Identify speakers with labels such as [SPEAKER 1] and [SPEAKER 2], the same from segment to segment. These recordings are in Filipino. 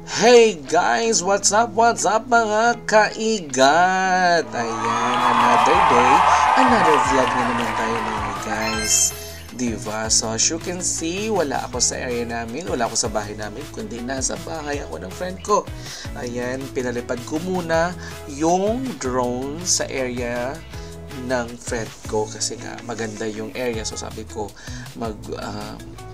[SPEAKER 1] Hey guys! What's up? What's up mga kaigat? Ayan, another day, another vlog na naman tayo mga guys. Diba? So as you can see, wala ako sa area namin, wala ako sa bahay namin, kundi nasa bahay ako ng friend ko. Ayan, pinalipad ko muna yung drone sa area ng friend ko kasi nga maganda yung area. So sabi ko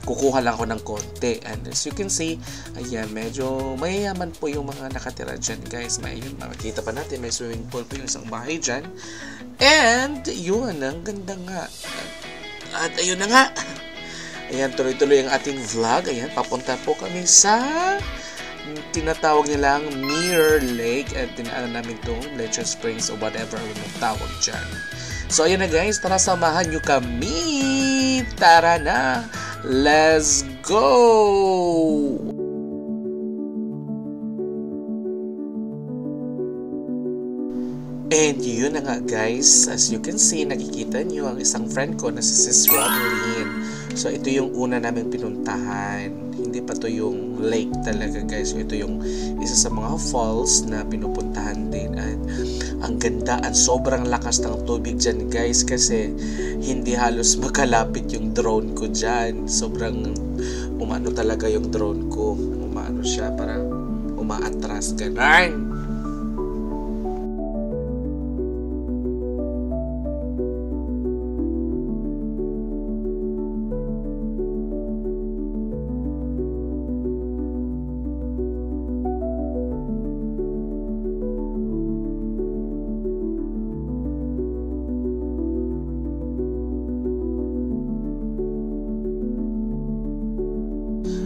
[SPEAKER 1] kukuha lang ako ng konti, and as you can see, ayan, medyo mayayaman po yung mga nakatira dyan guys. Makikita pa natin may swimming pool po yung isang bahay dyan, and yun, ang ganda nga. At ayun na nga, ayan, tuloy-tuloy ang ating vlog. Ayan, papunta po kami sa tinatawag nilang Mirror Lake, at tinaanan namin itong Leche Springs o whatever ang tawag dyan. So ayan na guys, tara samahan nyo kami. Tara na, let's go! And yun na nga guys, as you can see, nakikita nyo ang isang friend ko na si Sis Rodeline. So ito yung una naming pinuntahan. Hindi pa to yung lake talaga guys. So ito yung isa sa mga falls na pinupuntahan din. At ang ganda at sobrang lakas ng tubig dyan guys, kasi hindi halos makalapit yung drone ko dyan. Sobrang umano talaga yung drone ko. Umano siya, parang umaatras, ganun.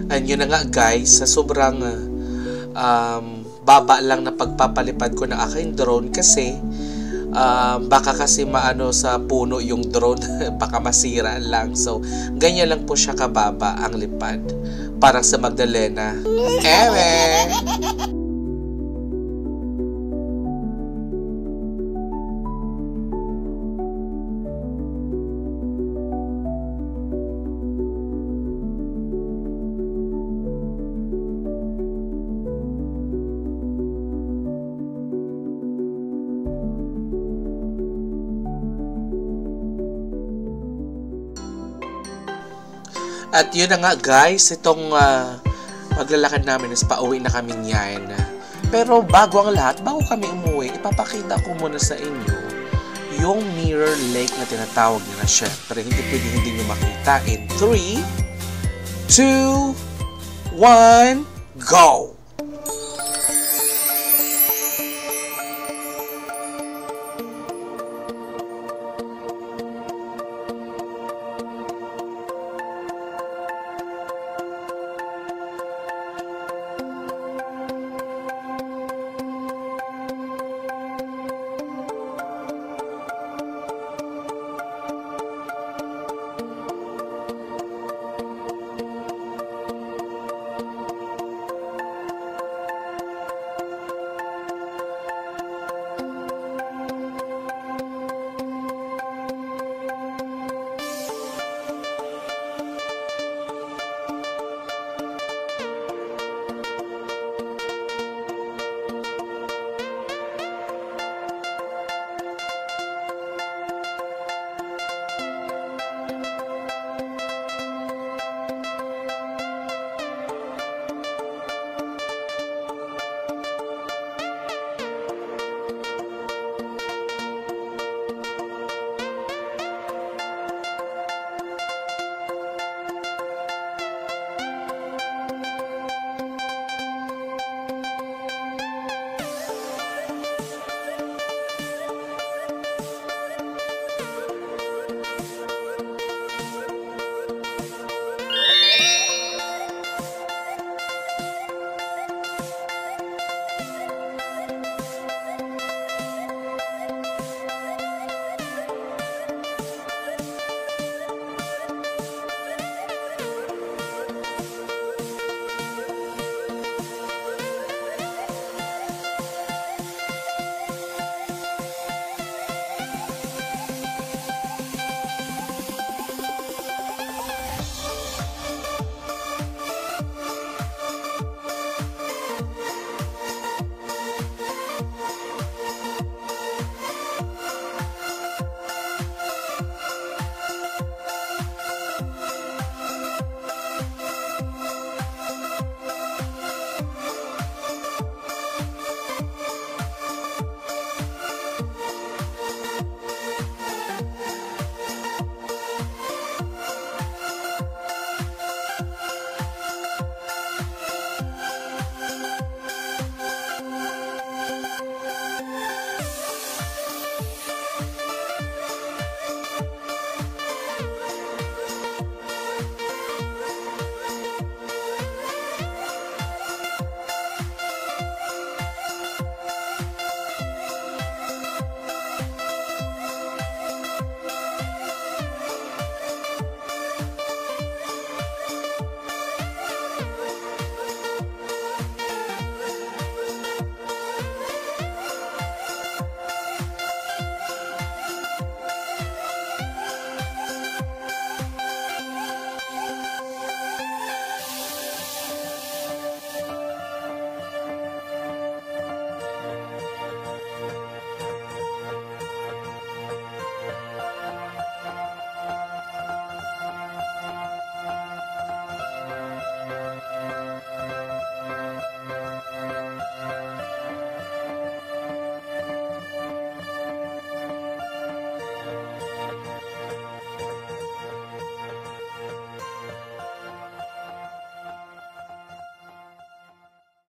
[SPEAKER 1] And yun na nga guys, sa sobrang baba lang na pagpapalipad ko ng aking drone, kasi baka kasi maano sa puno yung drone, baka masira lang. So ganyan lang po siya kababa ang lipad, parang sa Magdalena. At yun na nga guys, itong maglalakad namin is pauwi na kami niyan. Pero bago ang lahat, bago kami umuwi, ipapakita ko muna sa inyo yung Mirror Lake na tinatawag nila. Syempre, hindi pwedeng hindi nyo makita. In 3, 2, 1, go!